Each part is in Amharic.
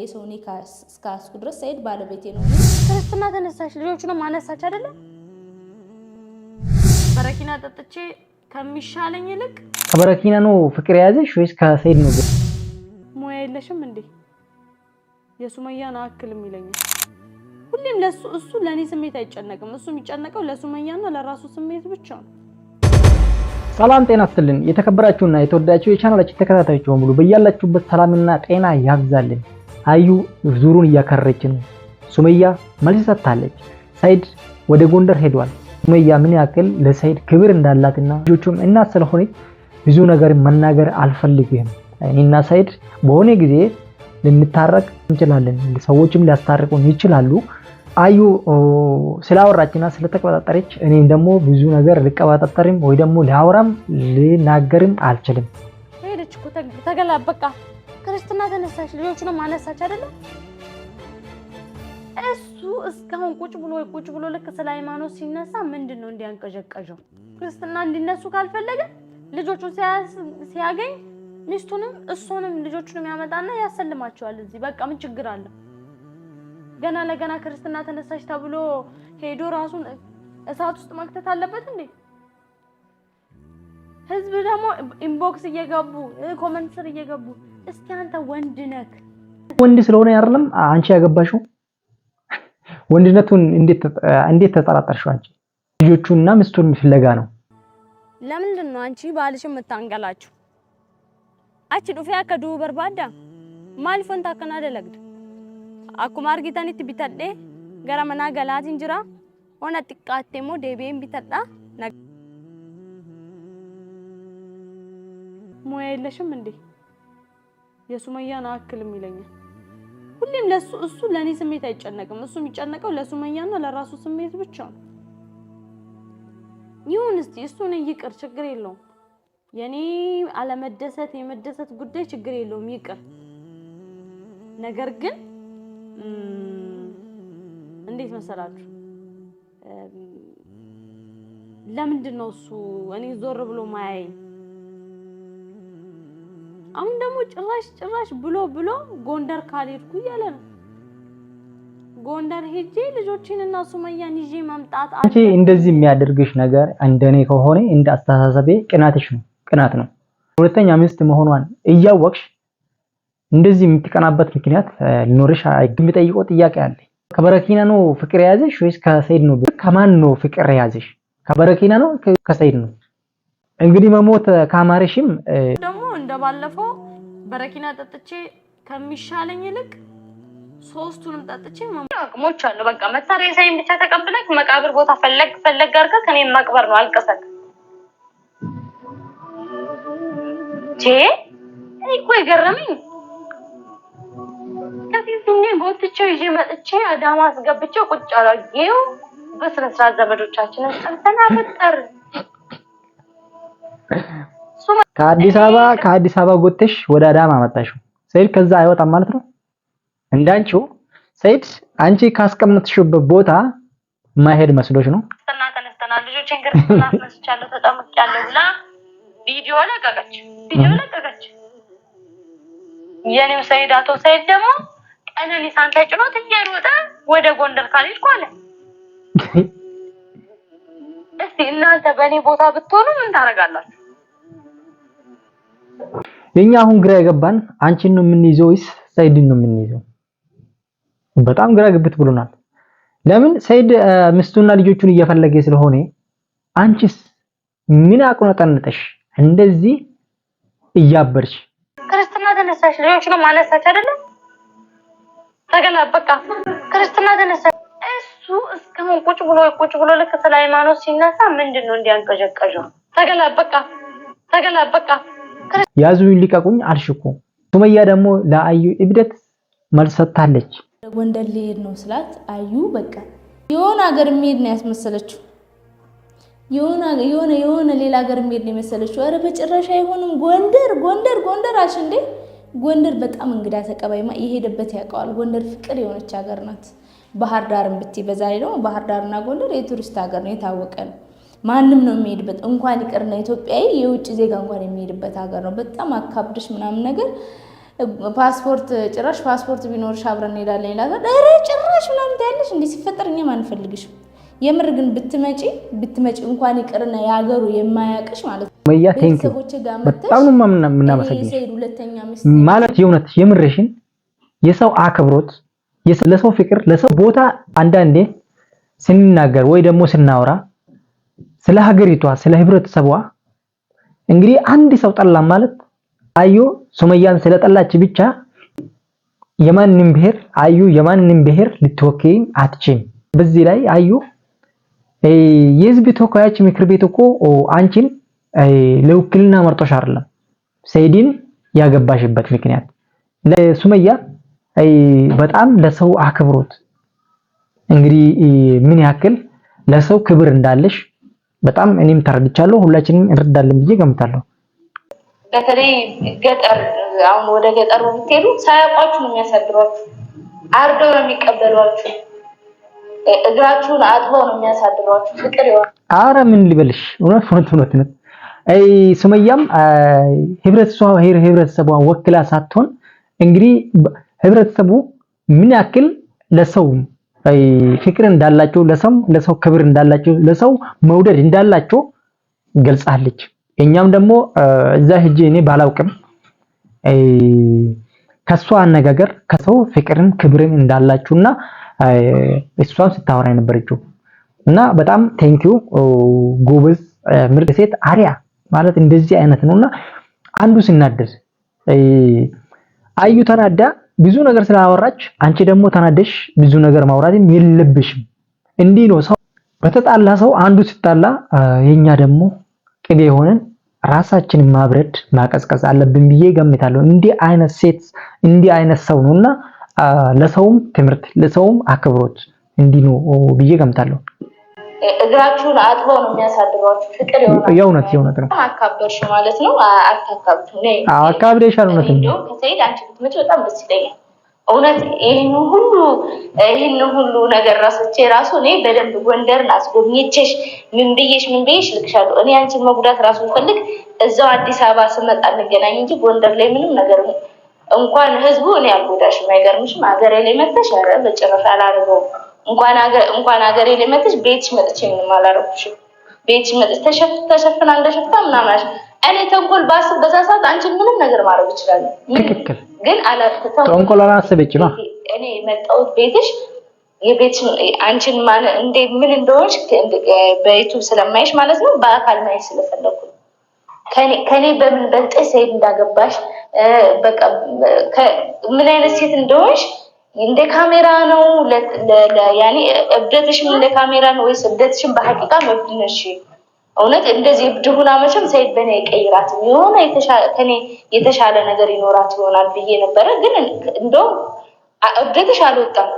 የሰውኔ ካስኩ ድረስ ሰይድ ባለቤቴ ነው ክርስትና ተነሳሽ ልጆቹን ማነሳች አይደለ በረኪና ጠጥቼ ከሚሻለኝ ይልቅ ከበረኪና ነው ፍቅር ያዘሽ ወይስ ከሰይድ ነው ሞያ የለሽም እንዴ የሱመያን አክልም ይለኛል ሁሌም ለሱ እሱ ለኔ ስሜት አይጨነቅም እሱ የሚጨነቀው ለሱመያና ለራሱ ስሜት ብቻ ነው ሰላም ጤና ይስጥልን የተከበራችሁና የተወደዳችሁ የቻናላችን ተከታታዮች በሙሉ በእያላችሁበት ሰላምና ጤና ያብዛልን አዩ ዙሩን እያከረች ነው ሱመያ መልስ ሰጥታለች ሰይድ ወደ ጎንደር ሄዷል ሱመያ ምን ያክል ለሰይድ ክብር እንዳላትና ልጆቹም እና ስለሆነ ብዙ ነገር መናገር አልፈልግም እኔና ሰይድ በሆነ ጊዜ ልንታረቅ እንችላለን ሰዎችም ሊያስታርቁን ይችላሉ አዩ ስላወራችና ስለተቀባጣጠረች እኔም ደግሞ ብዙ ነገር ልቀባጣጠርም ወይ ደግሞ ሊያወራም ልናገርም አልችልም ሄደች እኮ ተገላበቃ ክርስትና ተነሳሽ ልጆቹን ማነሳች አይደለ እሱ እስካሁን ቁጭ ብሎ ለክ ስለ ሃይማኖት ሲነሳ ምንድነው እንዲያንቀጀቀጀው ክርስትና እንዲነሱ ካልፈለገ ልጆቹን ሲያገኝ ሚስቱንም እሱንም ልጆቹንም ያመጣና ያሰልማቸዋል እዚህ በቃ ምን ችግር አለ ገና ለገና ክርስትና ተነሳሽ ተብሎ ሄዶ ራሱን እሳት ውስጥ መክተት አለበት እንዴ ህዝብ ደግሞ ኢንቦክስ እየገቡ ኮሜንት ስር እየገቡ እስኪ አንተ ወንድ ነክ ወንድ ስለሆነ አይደለም አንቺ ያገባሽው ወንድነቱን እንዴት ተጠራጠርሽው አንቺ ልጆቹና ሚስቱን ፍለጋ ነው ለምንድን ነው አንቺ ባልሽም መታንገላችሁ አቺ ዱፊያ ከዱ በርባዳ ማልፎን ታከና ደለግድ አኩማ አርጊታኒት ቢተደ ገራመና ገላት እንጅራ ሆነ ጥቃቴሞ ዴቤም ቢተዳ ሞያ የለሽም እንዴ የሱመያን አክልም ይለኛል ሁሌም ለሱ እሱ ለኔ ስሜት አይጨነቅም እሱ የሚጨነቀው ለሱመያና ለራሱ ስሜት ብቻ ነው ይሁን እስቲ እሱን ይቅር ችግር የለውም የኔ አለመደሰት የመደሰት ጉዳይ ችግር የለውም ይቅር ነገር ግን እንዴት መሰላችሁ ለምንድን ነው እሱ እኔ ዞር ብሎ ማያይ አሁን ደግሞ ጭራሽ ብሎ ጎንደር ካልሄድኩ ያለ ነው ጎንደር ሄጄ ልጆችንና ሱመያን ይዤ ማምጣት አንቺ እንደዚህ የሚያደርግሽ ነገር እንደኔ ከሆነ እንደ አስተሳሰቤ ቅናት ነው ሁለተኛ ሚስት መሆኗን እያወቅሽ እንደዚህ የምትቀናበት ምክንያት ሊኖርሽ አይገምጠይቆ ጥያቄ አለ ከበረኪና ነው ፍቅር ያዘሽ ወይስ ከሰይድ ነው ከማን ነው ፍቅር ያዘሽ ከበረኪና ነው ከሰይድ ነው እንግዲህ መሞት ካማረሽም ደግሞ እንደባለፈው በረኪና ጠጥቼ ከሚሻለኝ ይልቅ ሶስቱንም ጠጥቼ ማሞች አለ በቃ መሳሪያ ሳይን ብቻ ተቀብለክ መቃብር ቦታ ፈለግ አድርገህ ከኔን መቅበር ነው አልቀሰክ እኮ ይገርመኝ ከፊቱኝ ቦትቸው ይዤ መጥቼ አዳማ አስገብቼው ቁጭ አላየው በስነ ስርዓት ዘመዶቻችንን ጠርተና ፈጠር ከአዲስ አበባ ጎተሽ ወደ አዳማ አመጣሽው ሰይድ ከዛ አይወጣም ማለት ነው እንዳንቺው ሰይድ አንቺ ካስቀምጥሽበት ቦታ ማሄድ መስሎሽ ነው ተነስተና ልጆችን ክርስትና አስነስቻለሁ ተጠምቄያለሁ ብላ ቪዲዮ ለቀቀች የኔው ሰይድ አቶ ሰይድ ደግሞ ቀነኒሳን ተጭኖት እየሮጠ ወደ ጎንደር ካልሄድኩ አለ እስቲ እናንተ በኔ ቦታ ብትሆኑ ምን ታረጋላችሁ የኛ አሁን ግራ የገባን አንቺን ነው የምንይዘው ወይስ ሰይድን ነው የምንይዘው በጣም ግራ ግብት ብሎናል ለምን ሰይድ ሚስቱና ልጆቹን እየፈለገ ስለሆነ አንቺስ ምን አቆነጠነጠሽ እንደዚህ እያበርሽ ክርስትና ተነሳሽ ልጆቹን ማነሳች አይደለ ተገላበቃ ክርስትና ተነሳሽ እሱ እስካሁን ቁጭ ብሎ ለክ ስለ ሃይማኖት ሲነሳ ምንድነው እንዲያንቀጀቀጀው ተገላበቃ ያዙኝ ሊቀቁኝ አልሽኩ ሱመያ ደግሞ ለአዩ እብደት መልስ ሰጥታለች ጎንደር ሊሄድ ነው ስላት አዩ በቃ የሆነ ሀገር የሚሄድ ነው ያስመሰለችው የሆነ ሌላ ሀገር የሚሄድ ነው የመሰለችው አረ በጭራሽ አይሆንም ጎንደር አሽ እንዴ ጎንደር በጣም እንግዳ ተቀባይማ የሄደበት ያውቀዋል ጎንደር ፍቅር የሆነች ሀገር ናት ባህር ዳርም በዛሬ ነው ባህር ዳርና ጎንደር የቱሪስት ሀገር ነው የታወቀ ነው ማንንም ነው የሚሄድበት እንኳን ይቀርና ኢትዮጵያዊ የውጭ ዜጋ እንኳን የሚሄድበት ሀገር ነው በጣም አካብድሽ ምናምን ነገር ፓስፖርት ጭራሽ ፓስፖርት ቢኖርሽ አብረን እንሄዳለን ይላል። ኧረ ጭራሽ ምናምን ታያለሽ እንዴ ሲፈጠር እኛ ማንፈልግሽ። የምር ግን ብትመጪ እንኳን ይቅርና ያገሩ የማያቅሽ ማለት ነው። ሱመያ ቴንክ ዩ በጣም ነው የምናመሰግንሽ ማለት የእውነት የምርሽን የሰው አክብሮት ለሰው ፍቅር ለሰው ቦታ አንዳንዴ ስንናገር ወይ ደግሞ ስናወራ ስለ ሀገሪቷ ስለ ህብረተሰቧ እንግዲህ አንድ ሰው ጠላ ማለት አዩ ሱመያን ስለጠላች ብቻ የማንንም ብሔር አዩ የማንንም ብሔር ልትወክይ አትችልም። በዚህ ላይ አዩ የህዝብ ተወካዮች ምክር ቤት እኮ አንቺን ለውክልና መርጦሽ አይደለም ሰይድን ያገባሽበት ምክንያት ለሱመያ በጣም ለሰው አክብሮት እንግዲህ ምን ያክል ለሰው ክብር እንዳለሽ በጣም እኔም ተረድቻለሁ። ሁላችንም እንረዳለን ብዬ ገምታለሁ። በተለይ ገጠር አሁን ወደ ገጠር ብትሄዱ ሳያውቋችሁ ነው የሚያሳድሯችሁ፣ አርደው ነው የሚቀበሏችሁ፣ እግራችሁን አጥበው ነው የሚያሳድሯችሁ። ፍቅር ይሆናል። አረ ምን ልበልሽ እውነት ነው። ሱመያም ህብረተሰቧን ወክላ ሳትሆን እንግዲህ ህብረተሰቡ ምን ያክል ለሰው ፍቅር እንዳላቸው ለሰው ክብር እንዳላቸው ለሰው መውደድ እንዳላቸው ገልጻለች። እኛም ደግሞ እዛ ሄጄ እኔ ባላውቅም ከሷ አነጋገር ከሰው ፍቅርን ክብርን እንዳላችሁና እሷን ስታወራ የነበረችው እና በጣም ቴንኪው ጎበዝ ምርጥ ሴት አሪያ ማለት እንደዚህ አይነት ነውና አንዱ ሲናደድ አዩ ተናዳ ብዙ ነገር ስላወራች አንቺ ደግሞ ተናደሽ ብዙ ነገር ማውራትም የለብሽም። እንዲህ ነው ሰው በተጣላ ሰው አንዱ ሲጣላ የኛ ደግሞ ቅቤ ሆነን ራሳችንን ማብረድ ማቀዝቀዝ አለብን ብዬ ገምታለሁ። እንዲህ አይነት ሴት እንዲህ አይነት ሰው ነውና ለሰውም ትምህርት ለሰውም አክብሮት እንዲህ ነው ብዬ ገምታለሁ። እግራችሁን አጥበው ነው የሚያሳድሯችሁ። ፍቅር ይሆናል። የእውነት ነው። አካበርሽ ማለት ነው። አታካብቱ ነው። አካብደሻል። እውነት ነው። ከሰይድ አንቺ ብትመጪ በጣም ደስ ይለኛል። እውነት ይሄን ሁሉ ነገር ራሱ እኔ በደንብ ጎንደርን አስጎብኝቼሽ ምን ብዬሽ ልክሻለሁ። እኔ አንቺን መጉዳት ራሱ ፈልግ እዛው አዲስ አበባ ስመጣ እንገናኝ እንጂ ጎንደር ላይ ምንም ነገር እንኳን ህዝቡ እኔ አልጎዳሽም። አይገርምሽም? ሀገሬ ላይ መተሽ ኧረ በጭራሽ አላደርገውም። እንኳን ሀገሬ ላይ መተሽ ቤትሽ መጥቼ ምንም አላደረኩሽም። ቤትሽ መጥተሽ ተሸፍና እንደሸፍታ ምናምን እኔ ተንኮል ባስብ በዛ ሰዓት አንቺን ምንም ነገር ማድረግ እችላለሁ። ትክክል። ግን ተንኮል አላሰበችም። እኔ መጣሁት ቤትሽ የቤትሽ አንቺን እንደ ምን እንደሆንሽ በዩቲዩብ ስለማይሽ ማለት ነው በአካል ማየት ስለፈለኩ ከኔ በምን በልጠሽ ሰይድ እንዳገባሽ በቃ ምን አይነት ሴት እንደሆንሽ እንደ ካሜራ ነው ያኔ እብደትሽም እንደ ካሜራ ነው ወይስ እብደትሽም በሐቂቃ መብድነሽ? እውነት እንደዚህ እብድሁና መቼም ሰይድ በኔ ይቀይራት የሆነ ከኔ የተሻለ ነገር ይኖራት ይሆናል ብዬ ነበረ። ግን እንደውም እብደትሽ አልወጣም።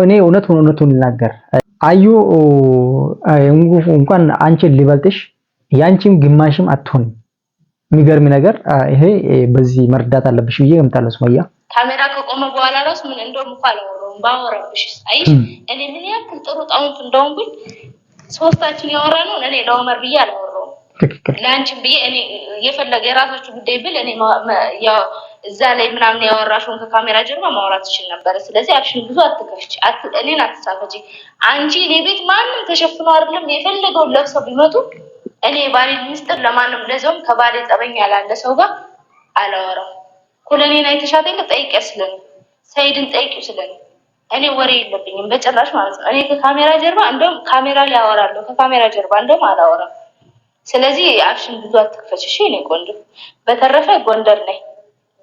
እኔ እውነቱን ልናገር አዩ እንኳን አንቺን ሊበልጥሽ ያንቺም ግማሽም አትሆን። የሚገርም ነገር ይሄ በዚህ መርዳት አለብሽ ብዬ ገምታለሁ። ሱመያ ካሜራ ከቆመ በኋላ ራስ ምን እንደውም እንኳን አላወራሁም። ባወራብሽ አይሽ እኔ ምን ያክል ጥሩ ጣውንት እንደውም ሶስታችን ያወራነው እኔ ለኦመር ብዬ አላወራሁም። ትክክል። ለአንቺም ብዬ እኔ የፈለገ የራሳችሁ ጉዳይ ብል እኔ ያው እዛ ላይ ምናምን ያወራሽውን ከካሜራ ጀርባ ማውራት ይችል ነበር። ስለዚህ አብሽን ብዙ አትከፍቺ፣ እኔን አትሳፈጂ። አንቺ ለቤት ማንም ተሸፍኖ አይደለም የፈለገውን ለብሰው ቢመጡ እኔ ባሌ ሚስጥር ለማንም ለዘውም ከባሌ ጸበኛ ያላለ ሰው ጋር አላወራም። ኩለኔን አይተሻተኝ ጠይቂያ ስለኝ ሰይድን ጠይቂው ስለኝ እኔ ወሬ የለብኝም በጭራሽ ማለት ነው። እኔ ከካሜራ ጀርባ እንደውም ካሜራ ላይ አወራለሁ፣ ከካሜራ ጀርባ እንደውም አላወራም። ስለዚህ አብሽን ብዙ አትክፈች እሺ። እኔ ቆንጆ በተረፈ ጎንደር ነኝ፣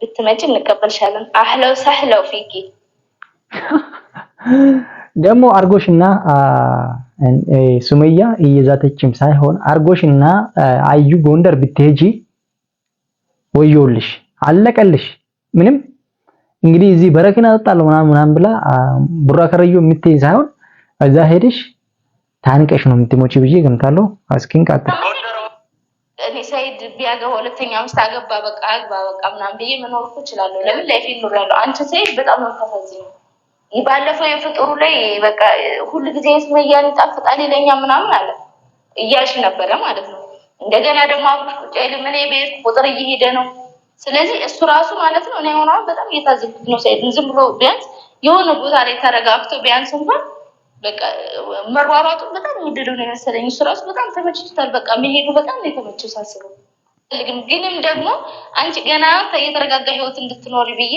ብትመጪ እንቀበልሻለን። አህለው ሰህለው ፊኪ ደግሞ አርጎሽና ሱመያ እየዛተችም ሳይሆን አርጎሽና አዩ ጎንደር ብትሄጂ ወዮልሽ፣ አለቀልሽ። ምንም እንግዲህ እዚህ በረኪና አጠጣለሁ ምናምን ብላ ቡራ ከረዩ የምትይ ሳይሆን እዛ ሄድሽ ታንቀሽ ነው የምትሞቺ ብዬ ገምታለሁ። አስኪን ቃጥ እኔ ሰይድ ቢያገባ ሁለተኛ ሚስት አገባ በቃ ምናምን ብዬ መኖር እችላለሁ። ለምን ላይፍ ይኖራል። አንቺ ሰይድ በጣም ነው ተፈዝኝ ይባለፈው የፍጡሩ ላይ በቃ ሁሉ ጊዜ ሱመያን ይጣፍጣል ይለኛ ምናምን አለ እያልሽ ነበረ ማለት ነው። እንደገና ደግሞ አብሮሽ ቁጭ አይልም። እኔ በሄድኩ ቁጥር እየሄደ ነው ስለዚህ እሱ ራሱ ማለት ነው እኔ አሁን በጣም እየታዘብኩት ነው ሰይድን ዝም ብሎ ቢያንስ የሆነ ቦታ ላይ ተረጋግቶ ቢያንስ እንኳን በቃ መሯሯጡ በጣም ወደደው ነው መሰለኝ። እሱ ራሱ በጣም ተመችቶታል። በቃ መሄዱ በጣም ነው የተመቸው ሳስበው። ግንም ደግሞ አንቺ ገና የተረጋጋ ህይወት እንድትኖሪ ብዬ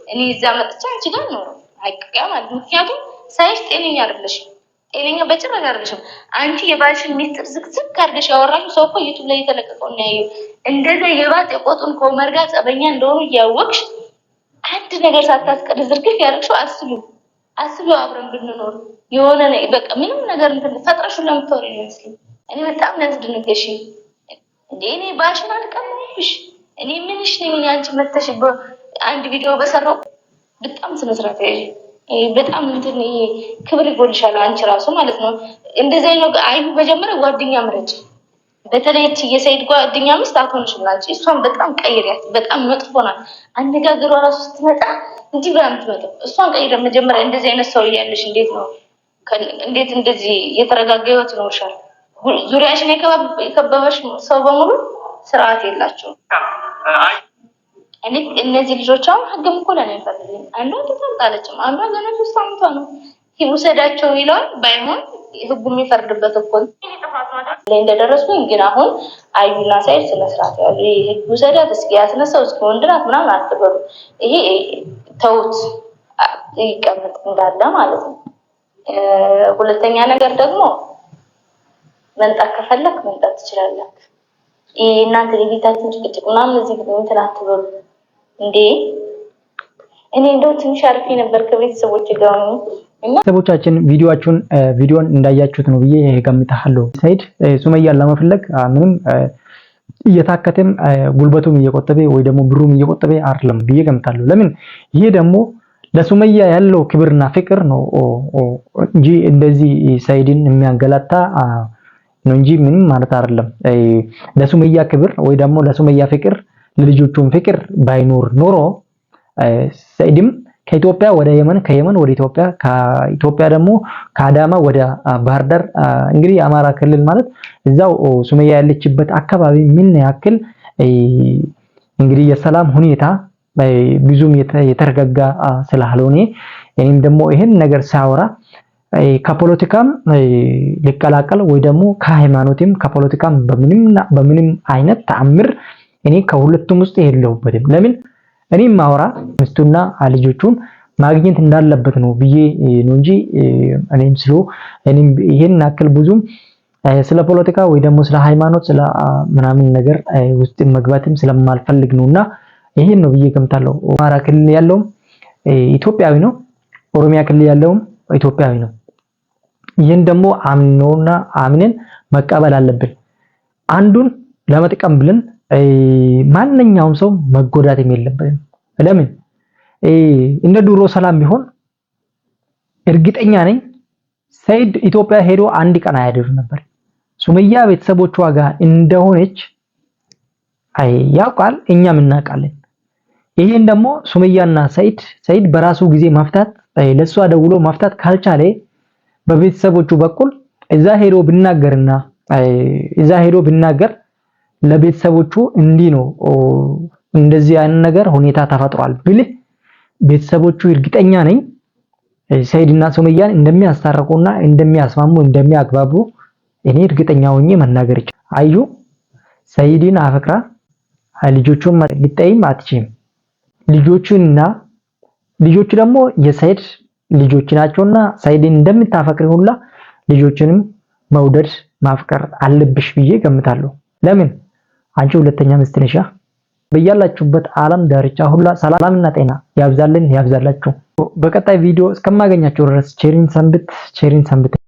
እኔ እዛ መጥቻ አንቺ ጋር ነው አይቀቃ ማለት ምክንያቱም ሳይሽ ጤነኛ አይደለሽም። ጤነኛ በጭራሽ አይደለሽም። አንቺ የባልሽን ሚስጥር ዝግዝግ አድርገሽ ያወራሽው ሰው እኮ ዩቲዩብ ላይ የተለቀቀው ነው ያየው። እንደዛ የባት የቆጡን ከኡመር ጋር ጸበኛ እንደሆኑ እያወቅሽ አንድ ነገር ሳታስቀር ዝርግፍ ያደረግሽው አስቢው አብረን ብንኖር የሆነ ነው በቃ ምንም ነገር እንትን ፈጥረሽው ለምትወሪ ነው መስሎኝ። እኔ በጣም ያስደነገሽ እንዴ እኔ ባልሽን አልቀምብሽ እኔ ምንሽ ነኝ አንቺ መተሽ አንድ ቪዲዮ በሰራው በጣም ስነስርዓት በጣም እንትን ክብር ይጎልሻል አንቺ ራሱ ማለት ነው። እንደዚህ ነው አይሁ መጀመሪያ ጓደኛ ምረጭ። በተለይ የሰይድ ጓደኛ ሚስት አትሆንሽም አንቺ። እሷን በጣም ቀይሪያት። በጣም መጥፎ ናት። አነጋገሯ ራሱ ስትመጣ እንጂ በጣም ትመጣው እሷን ቀይረ መጀመሪያ እንደዚህ አይነት ሰው እያለሽ እንዴት እንደዚህ የተረጋጋ ህይወት ይኖርሻል? ዙሪያሽን የከበበሽ ሰው በሙሉ ስርዓት የላቸውም። እነዚህ ልጆች አሁን ህግም እኮ ለኔ ይፈልጋል። አንዷ ተጣጣለችም አንዷ ገና 3 ዓመቷ ነው። ይውሰዳቸው ይላል ባይሆን ህጉ የሚፈርድበት እኮ ላይ እንደደረስኩኝ ግን አሁን አዩና ሳይድ ስለስርዓት ያሉ ህጉ ሰዳት እስኪ ያስነሳው እስኪ ወንድናት ምናምን አትበሉ። ይሄ ተውት ይቀመጥ እንዳለ ማለት ነው። ሁለተኛ ነገር ደግሞ መንጣት ከፈለክ መንጣት ትችላለህ። እናንተ ለቤታችን ጭቅጭቅ ምናምን እዚህ ግን እንትን አትበሉ እንዴ። እኔ እንደው ትንሽ አርፌ ነበር ከቤተሰቦቼ ጋር ነው። ቤተሰቦቻችን ቪዲዮን እንዳያችሁት ነው ብዬ ገምታለሁ። ሰይድ ሱመያን ለመፈለግ ምንም እየታከተም ጉልበቱም እየቆጠበ ወይ ደግሞ ብሩም እየቆጠበ አይደለም ብዬ ገምታለሁ። ለምን ይሄ ደግሞ ለሱመያ ያለው ክብርና ፍቅር ነው እንጂ እንደዚህ ሰይድን የሚያንገላታ ነው እንጂ ምንም ማለት አይደለም። ለሱመያ ክብር ወይ ደግሞ ለሱመያ ፍቅር ለልጆቹም ፍቅር ባይኖር ኖሮ ሰይድም ከኢትዮጵያ ወደ የመን ከየመን ወደ ኢትዮጵያ ከኢትዮጵያ ደግሞ ከአዳማ ወደ ባህር ዳር እንግዲህ አማራ ክልል ማለት እዛው ሱመያ ያለችበት አካባቢ ምን ያክል እንግዲህ የሰላም ሁኔታ ብዙም የተረጋጋ ስላልሆነ እኔም ደግሞ ይሄን ነገር ሳወራ ከፖለቲካም ሊቀላቀል ወይ ደግሞ ከሃይማኖትም ከፖለቲካም በምንም አይነት ተአምር እኔ ከሁለቱም ውስጥ የለውበትም። ለምን እኔም ማውራ ሚስቱና ልጆቹን ማግኘት እንዳለበት ነው ብዬ ነው እንጂ እኔም ይሄን አክል ብዙም ስለ ፖለቲካ ወይ ደግሞ ስለ ሃይማኖት ስለ ምናምን ነገር ውስጥ መግባትም ስለማልፈልግ ነውና ይሄን ነው ብዬ ገምታለሁ። አማራ ክልል ያለውም ኢትዮጵያዊ ነው፣ ኦሮሚያ ክልል ያለውም ኢትዮጵያዊ ነው። ይሄን ደግሞ አምነውና አምነን መቀበል አለብን። አንዱን ለመጥቀም ብለን ማንኛውም ሰው መጎዳት የለበትም። ለምን እንደ ድሮ ሰላም ቢሆን እርግጠኛ ነኝ ሰይድ ኢትዮጵያ ሄዶ አንድ ቀን አያድር ነበር። ሱመያ ቤተሰቦቿ ጋር እንደሆነች ያውቃል፣ እኛም እናውቃለን። ይሄን ደግሞ ሱመያና ሰይድ በራሱ ጊዜ መፍታት ለሷ ደውሎ መፍታት ካልቻለ በቤተሰቦቹ በኩል እዛ ሄዶ ቢናገር ለቤተሰቦቹ እንዲህ ነው እንደዚህ አይነት ነገር ሁኔታ ተፈጥሯል ብል ቤተሰቦቹ እርግጠኛ ነኝ ሰይድና ሱመያን እንደሚያስታርቁና እንደሚያስማሙ እንደሚያግባቡ እኔ እርግጠኛ ሆኜ መናገር ይችላል። አዩ ሰይድን አፈቅራ ልጆቹን ልጠይም አትችልም። ልጆቹ ደግሞ የሰይድ ልጆች ናቸውና ሰይድን እንደምታፈቅሪ ሁላ ልጆችንም መውደድ ማፍቀር አለብሽ ብዬ ገምታለሁ። ለምን አንቺ ሁለተኛ ሚስት ነሽ። በያላችሁበት ዓለም ዳርቻ ሁላ ሰላምና ጤና ያብዛልን ያብዛላችሁ። በቀጣይ ቪዲዮ እስከማገኛችሁ ድረስ ቸሪን ሰንብት።